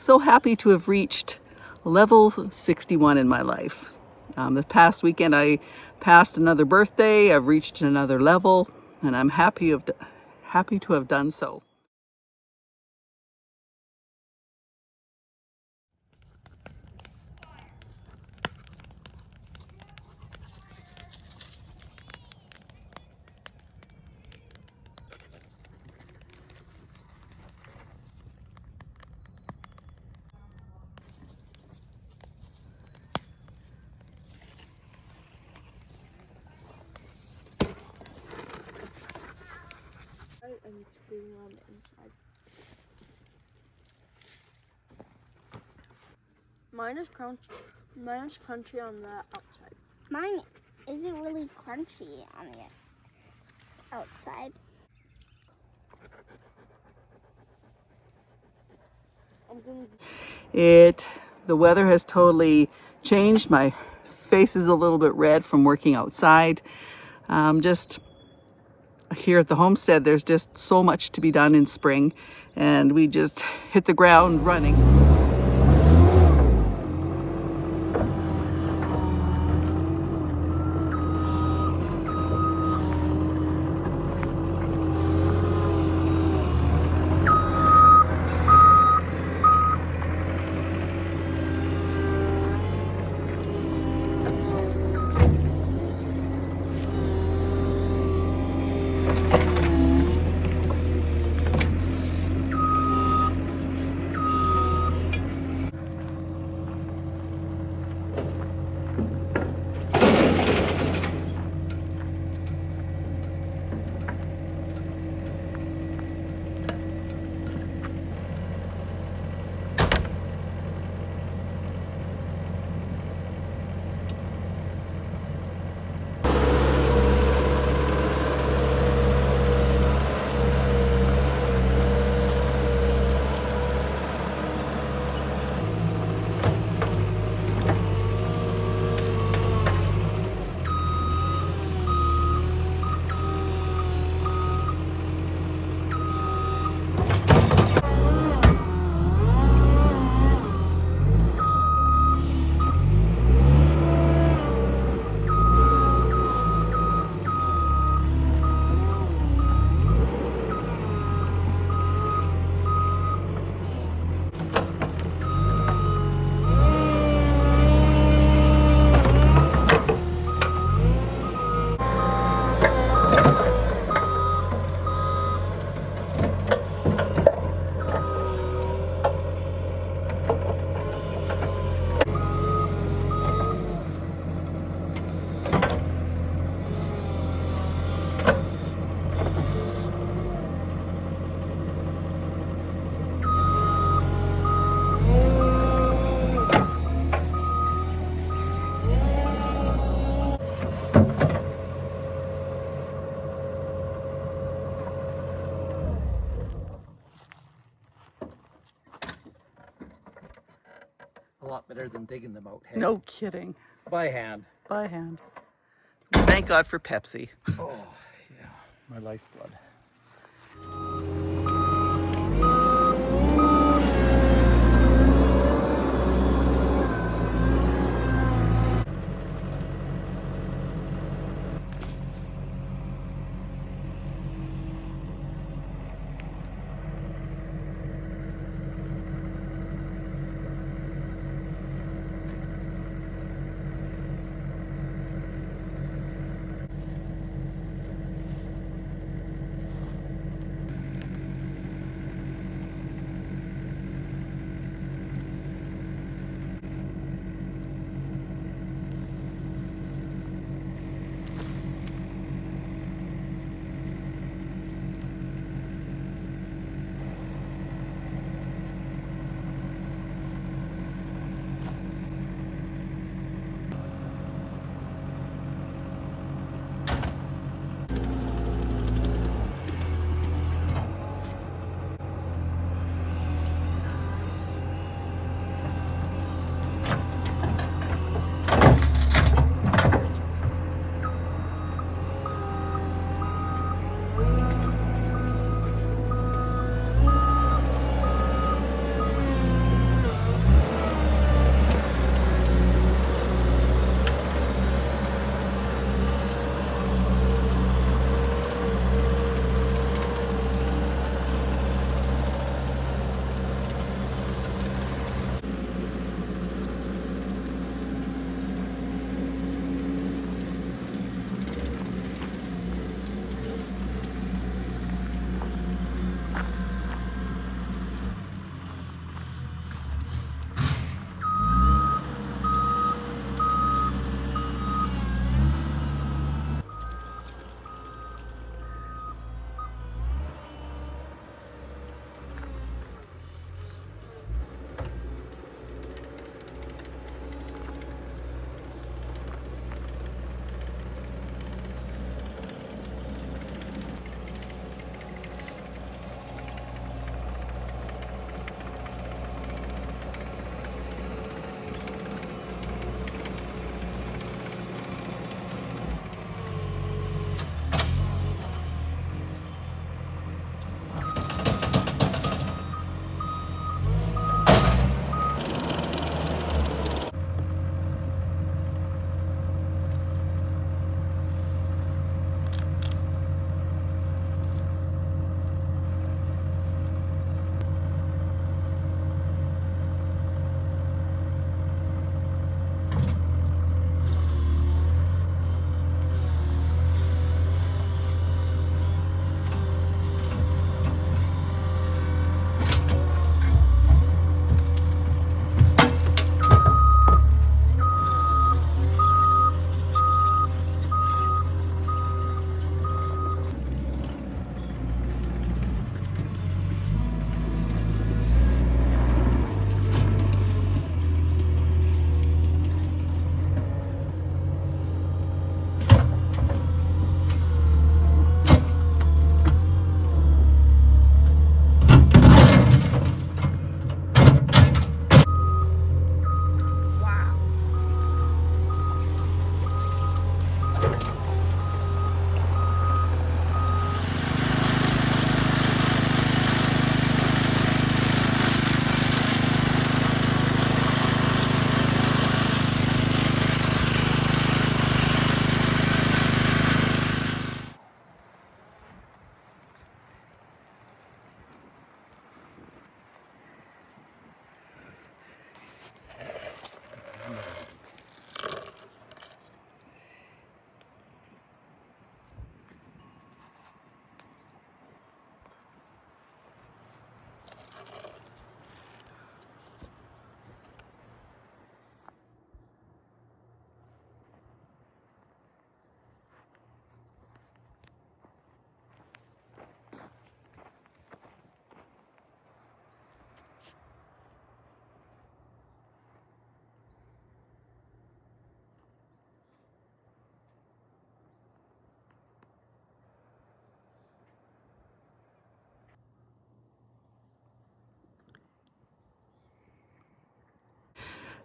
So happy to have reached level 61 in my life. The past weekend I passed another birthday, I've reached another level, and I'm happy to have done so. And screwing on the inside. Mine is crunchy on the outside. Mine isn't really crunchy on the outside. The weather has totally changed. My face is a little bit red from working outside. Just here at the homestead, there's just so much to be done in spring, and we just hit the ground running. A lot better than digging them out, hey? No kidding. By hand. By hand. Thank God for Pepsi. Oh, yeah. My lifeblood.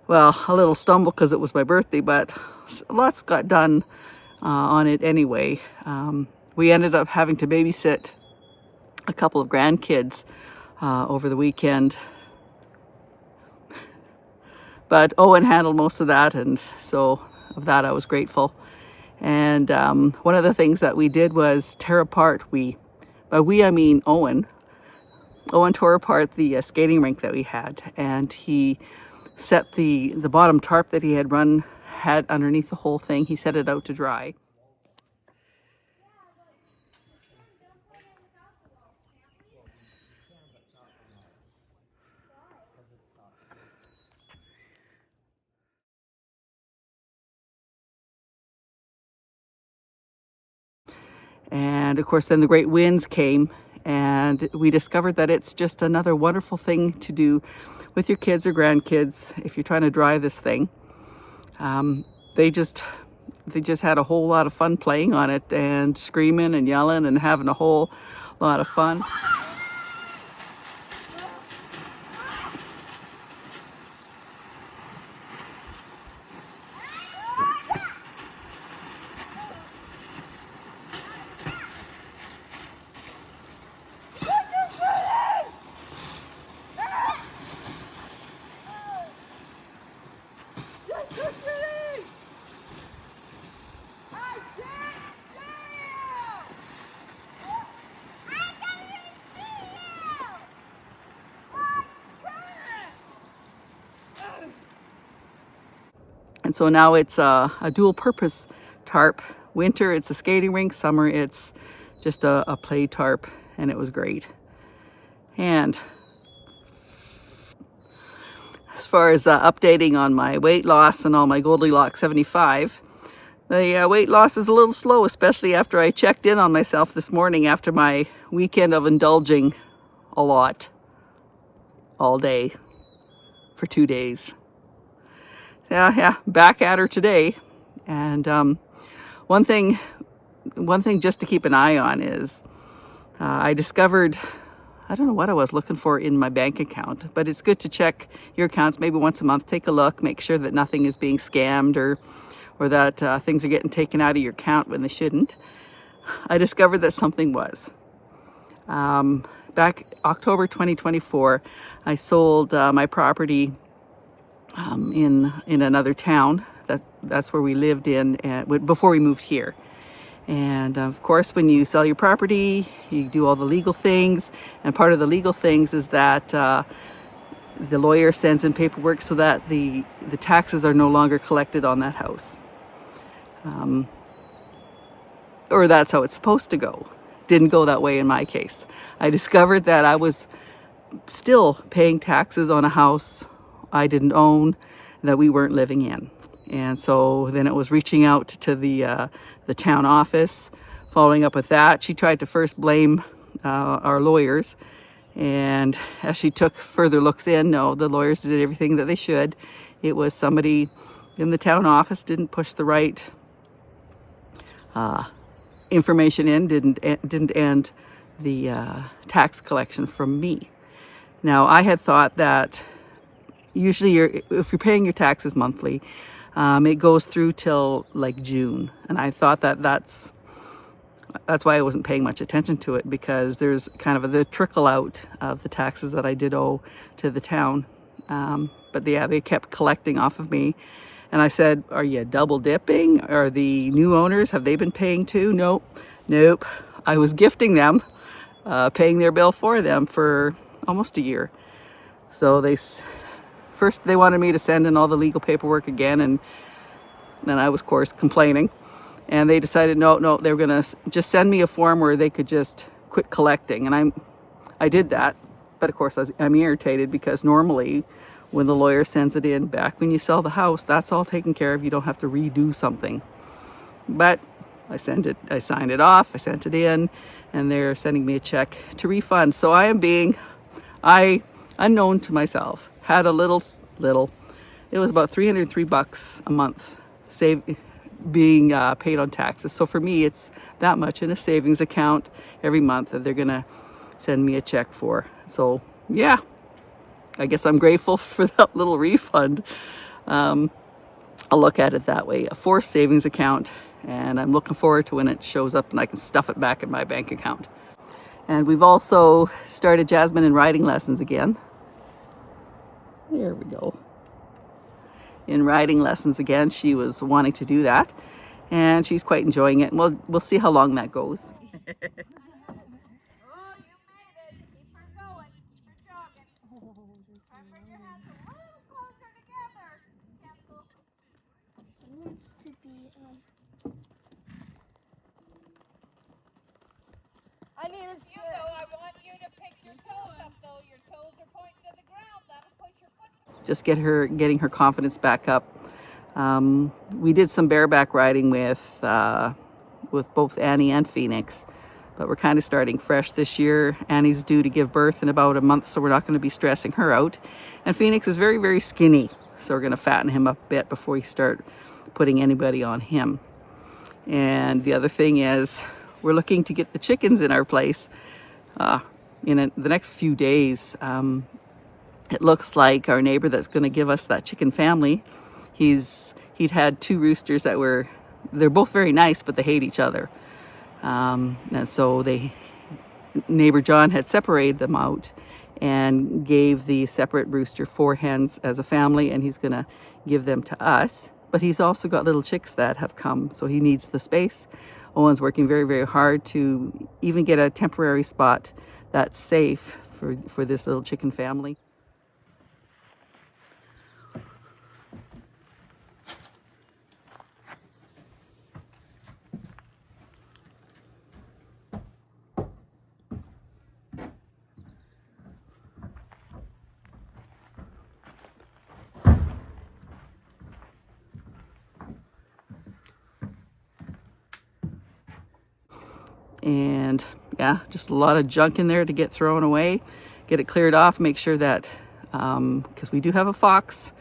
well, a little stumble because it was my birthday, but lots got done on it anyway. We ended up having to babysit a couple of grandkids over the weekend, but Owen handled most of that, and so of that I was grateful. And one of the things that we did was tear apart, by we I mean Owen. Owen tore apart the skating rink that we had, and he set the bottom tarp that he had underneath the whole thing. He set it out to dry. And of course, then the great winds came, and we discovered that it's just another wonderful thing to do with your kids or grandkids if you're trying to dry this thing. They just had a whole lot of fun playing on it and screaming and yelling and having a whole lot of fun. And so now it's a dual purpose tarp. Winter, it's a skating rink. Summer, it's just a play tarp, and it was great. And as far as updating on my weight loss and all my Goldilocks 75, the weight loss is a little slow, especially after I checked in on myself this morning after my weekend of indulging a lot all day for 2 days. Yeah, back at her today. And one thing just to keep an eye on is I discovered, I don't know what I was looking for in my bank account, but it's good to check your accounts maybe once a month. Take a look, make sure that nothing is being scammed or that things are getting taken out of your account when they shouldn't. I discovered that something was. Back October 2024, I sold my property in another town. That's where we lived in before we moved here. And of course, when you sell your property, you do all the legal things. And part of the legal things is that the lawyer sends in paperwork so that the taxes are no longer collected on that house. Or that's how it's supposed to go. Didn't go that way in my case. I discovered that I was still paying taxes on a house I didn't own, that we weren't living in. And so then it was reaching out to the town office, following up with that. She tried to first blame our lawyers, and as she took further looks in, no, the lawyers did everything that they should. It was somebody in the town office didn't push the right information in, didn't end the tax collection from me. Now, I had thought that usually if you're paying your taxes monthly, it goes through till like June. And I thought that's why I wasn't paying much attention to it, because there's kind of the trickle out of the taxes that I did owe to the town. But yeah, they kept collecting off of me. And I said, are you double dipping? Are the new owners, have they been paying too? Nope. I was gifting them, paying their bill for them for almost a year. So first they wanted me to send in all the legal paperwork again, and then I was, of course, complaining. And they decided, no, they were going to just send me a form where they could just quit collecting. And I did that. But of course, I'm irritated because normally when the lawyer sends it in back when you sell the house, that's all taken care of. You don't have to redo something. But I signed it off, I sent it in, and they're sending me a check to refund. So unknown to myself, had a little, it was about $303 a month being paid on taxes. So for me, it's that much in a savings account every month that they're gonna send me a check for. So yeah, I guess I'm grateful for that little refund. I'll look at it that way, a forced savings account, and I'm looking forward to when it shows up and I can stuff it back in my bank account. And we've also started Jasmine in riding lessons again. There we go. In riding lessons again. She was wanting to do that, and she's quite enjoying it. And we'll see how long that goes. Oh, you made it. Keep her going. Keep her jogging. Try and bring your hands a little closer together. Cancel. She wants to be, I need to You know, I want you to pick your toes up, though. Your toes are pointing to the ground. That'll push your foot. Just getting her confidence back up. We did some bareback riding with both Annie and Phoenix, but we're kind of starting fresh this year. Annie's due to give birth in about a month, so we're not going to be stressing her out. And Phoenix is very, very skinny, so we're going to fatten him up a bit before we start putting anybody on him. And the other thing is, we're looking to get the chickens in our place in the next few days. It looks like our neighbor that's going to give us that chicken family, he'd had 2 roosters they're both very nice, but they hate each other. And so neighbor John had separated them out and gave the separate rooster 4 hens as a family, and he's going to give them to us. But he's also got little chicks that have come, so he needs the space. Owen's working very, very hard to even get a temporary spot that's safe for this little chicken family. And yeah, just a lot of junk in there to get thrown away, get it cleared off, make sure that, because we do have a fox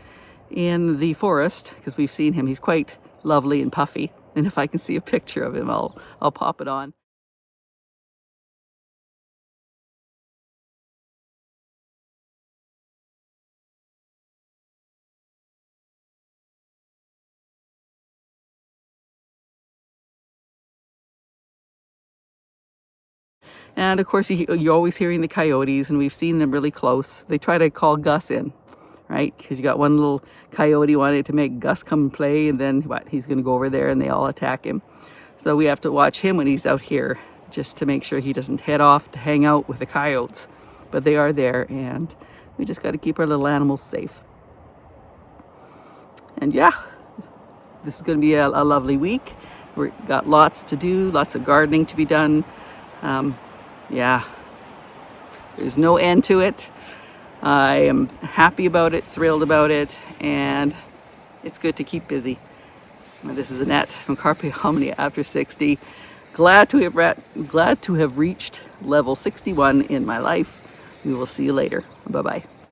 in the forest, because we've seen him, he's quite lovely and puffy. And if I can see a picture of him, I'll pop it on. And of course, you're always hearing the coyotes, and we've seen them really close. They try to call Gus in, right? Because you got one little coyote wanting to make Gus come and play, and then he's going to go over there and they all attack him. So we have to watch him when he's out here, just to make sure he doesn't head off to hang out with the coyotes. But they are there, and we just got to keep our little animals safe. And yeah, this is going to be a lovely week. We've got lots to do, lots of gardening to be done. Yeah, there's no end to it. I am happy about it, thrilled about it, and it's good to keep busy. This is Annette from Carpe Omnia after 60. Glad to have reached level 61 in my life. We will see you later. Bye-bye.